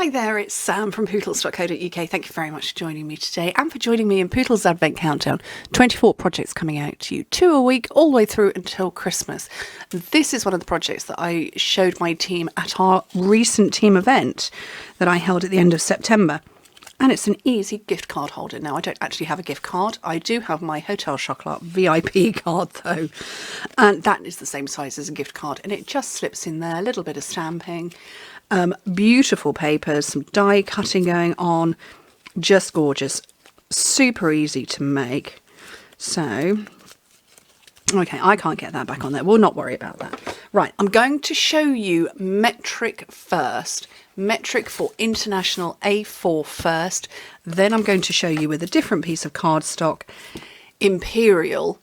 Hi there, it's Sam from Pootles.co.uk. Thank you very much for joining me today and for joining me in Pootles Advent Countdown. 24 projects coming out to you, 2 a week, all the way through until Christmas. This is one of the projects that I showed my team at our recent team event that I held at the end of September. And it's an easy gift card holder. Now, I don't actually have a gift card. I do have my Hotel Chocolat VIP card, though. And that is the same size as a gift card. And it just slips in there, a little bit of stamping. Beautiful papers, some die cutting going on. Just gorgeous. Super easy to make. So, okay, I can't get that back on there. We'll not worry about that. Right, I'm going to show you metric first. Metric for international A4 first. Then I'm going to show you with a different piece of cardstock, Imperial,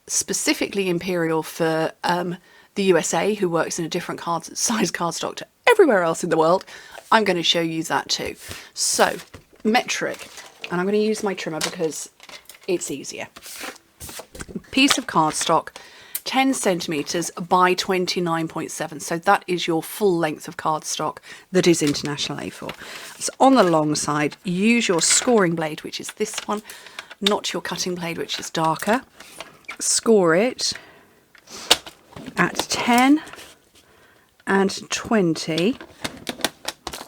specifically Imperial for the USA, who works in a different size cardstock to everywhere else in the world. I'm going to show you that too. So, metric, and I'm going to use my trimmer because it's easier. Piece of cardstock, 10 centimetres by 29.7. So that is your full length of cardstock that is international A4. So on the long side, use your scoring blade, which is this one, not your cutting blade, which is darker. Score it at 10 and 20.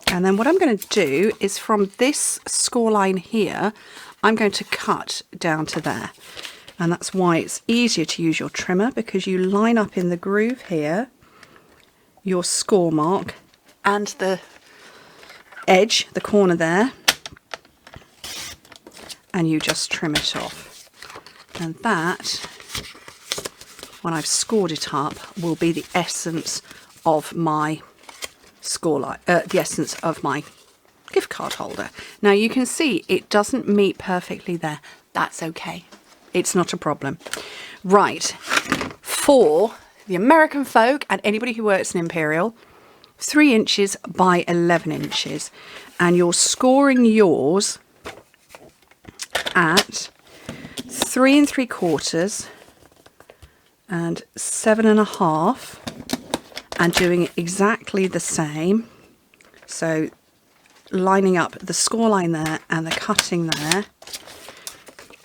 And then what I'm going to do is from this score line here, I'm going to cut down to there. And that's why it's easier to use your trimmer, because you line up in the groove here your score mark and the edge, the corner there, and you just trim it off. And that, when I've scored it up, will be the essence of my score line, the essence of my gift card holder. Now you can see it doesn't meet perfectly there. That's okay. It's not a problem. Right, for the American folk and anybody who works in Imperial, 3 inches by 11 inches. And you're scoring yours at 3 3/4 and 7 1/2, and doing exactly the same. So lining up the score line there and the cutting there.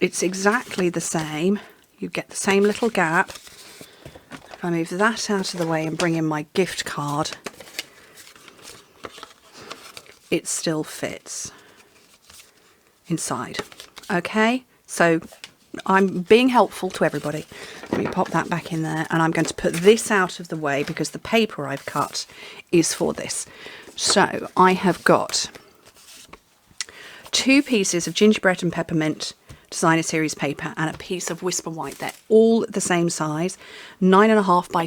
It's exactly the same. You get the same little gap. If I move that out of the way and bring in my gift card, it still fits inside. Okay, so I'm being helpful to everybody. Let me pop that back in there, and I'm going to put this out of the way because the paper I've cut is for this. So I have got 2 pieces of gingerbread and peppermint designer series paper and a piece of Whisper White. They're all the same size, 9.5 by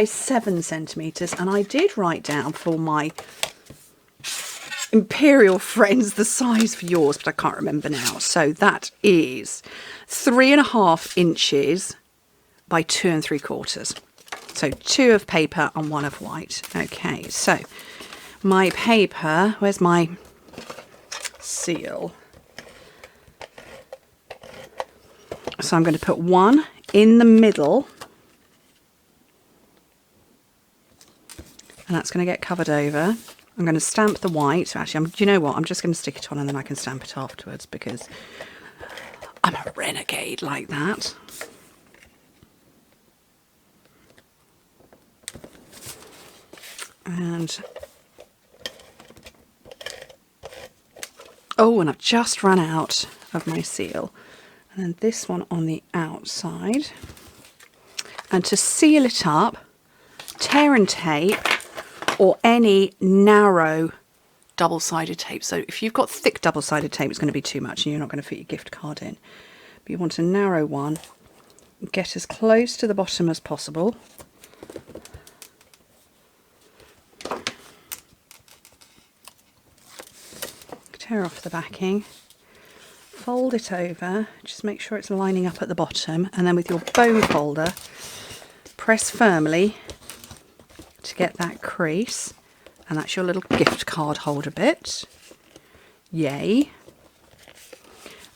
7 centimetres. And I did write down for my Imperial friends the size for yours, but I can't remember now. So that is 3.5 inches by 2 3/4. So 2 of paper and 1 of white. Okay, so my paper, where's my seal? So I'm going to put 1 in the middle, and that's going to get covered over. I'm going to stamp the white. Actually, do you know what? I'm just going to stick it on and then I can stamp it afterwards because I'm a renegade like that. And oh, and I've just run out of my seal. And then this one on the outside. And to seal it up, tear and tape, or any narrow double-sided tape. So if you've got thick double-sided tape, it's going to be too much and you're not going to fit your gift card in. But you want a narrow one. Get as close to the bottom as possible. Tear off the backing. Fold it over. Just make sure it's lining up at the bottom. And then with your bone folder, press firmly to get that crease, and that's your little gift card holder bit. Yay.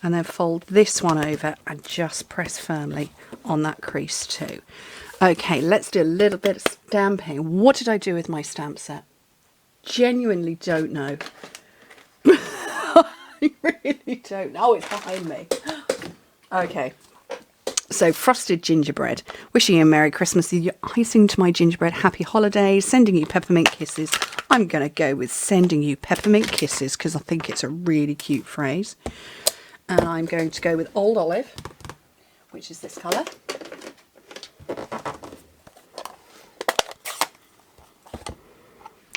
And then fold this one over and just press firmly on that crease too. Okay, let's do a little bit of stamping. What did I do with my stamp set? Genuinely don't know. I really don't know. Oh, it's behind me. Okay. So, frosted gingerbread. Wishing you a Merry Christmas. You're icing to my gingerbread. Happy holidays. Sending you peppermint kisses. I'm going to go with sending you peppermint kisses because I think it's a really cute phrase. And I'm going to go with Old Olive, which is this colour.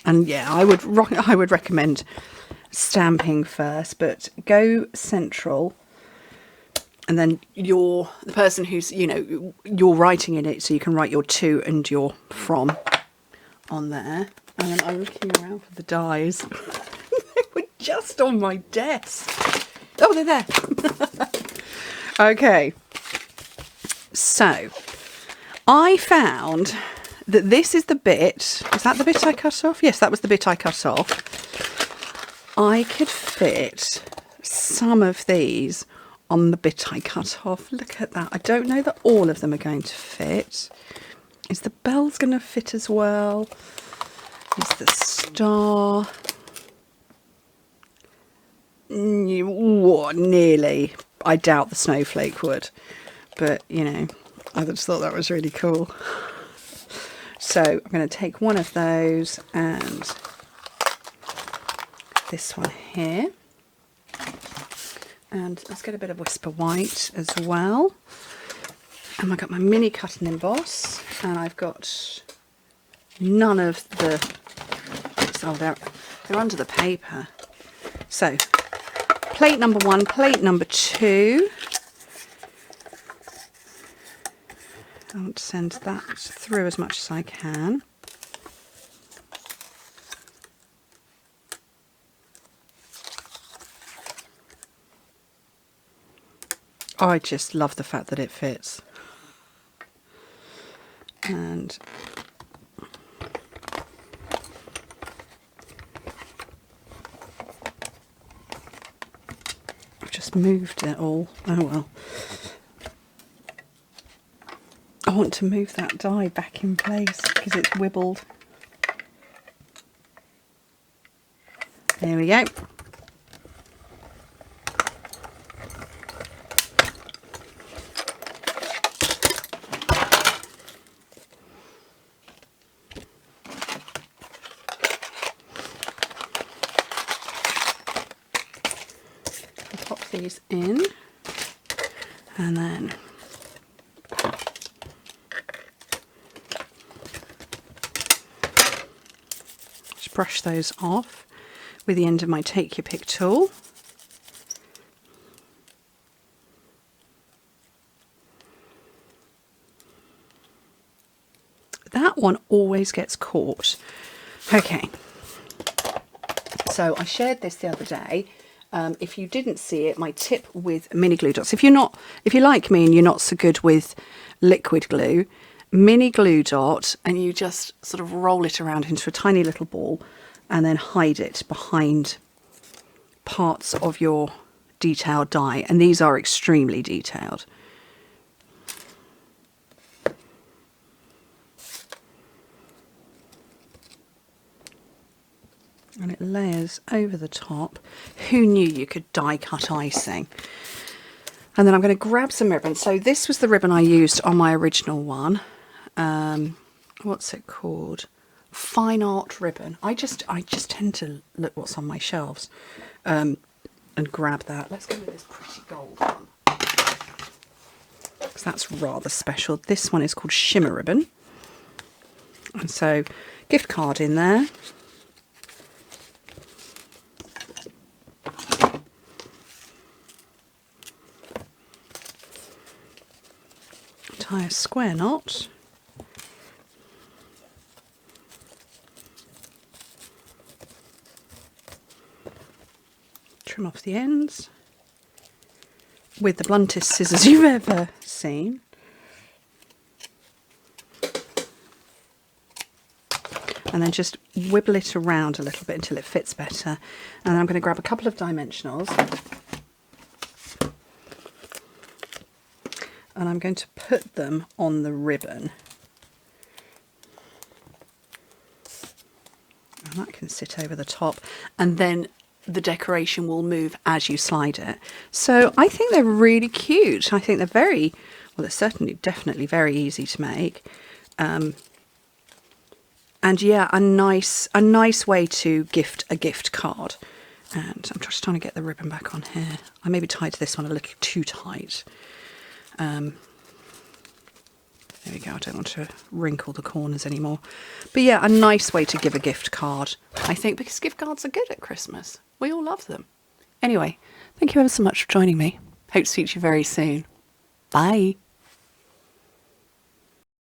And yeah, I would recommend stamping first, but go central, and then the person who's, you know, you're writing in it, so you can write your to and your from on there. And then I'm looking around for the dies. They were just on my desk. Oh, they're there. Okay. So I found that this is the bit. Is that the bit I cut off? Yes, that was the bit I cut off. I could fit some of these on the bit I cut off. Look at that. I don't know that all of them are going to fit. Is the bells going to fit as well? Is the star? Nearly. I doubt the snowflake would. But, you know, I just thought that was really cool. So I'm going to take one of those and this one here. And let's get a bit of Whisper White as well. And I've got my mini cut and emboss. And I've got none of the... Oh, they're under the paper. So, plate number 1, plate number 2. I want to send that through as much as I can. I just love the fact that it fits. And I've just moved it all. Oh well. I want to move that die back in place because it's wibbled. There we go. Pop these in and then brush those off with the end of my Take Your Pick tool. That one always gets caught. Okay, so I shared this the other day. If you didn't see it, my tip with mini glue dots. If you're like me and you're not so good with liquid glue, mini glue dot, and you just sort of roll it around into a tiny little ball and then hide it behind parts of your detailed die. And these are extremely detailed. And it layers over the top. Who knew you could die cut icing? And then I'm going to grab some ribbon. So this was the ribbon I used on my original one. What's it called? Fine art ribbon. I just tend to look what's on my shelves and grab that. Let's go with this pretty gold one because that's rather special. This one is called Shimmer Ribbon. And so gift card in there. Tie a square knot. Trim off the ends with the bluntest scissors you've ever seen. And then just wibble it around a little bit until it fits better. And then I'm going to grab a couple of dimensionals. And I'm going to put them on the ribbon. And that can sit over the top, and then the decoration will move as you slide it. So I think they're really cute. I think they're very, well, they're certainly definitely very easy to make. And yeah, a nice way to gift a gift card. And I'm just trying to get the ribbon back on here. I maybe tied this one a little too tight. There we go, I don't want to wrinkle the corners anymore. But yeah, a nice way to give a gift card, I think, because gift cards are good at Christmas. We all love them. Anyway, thank you ever so much for joining me. Hope to speak to you very soon. Bye.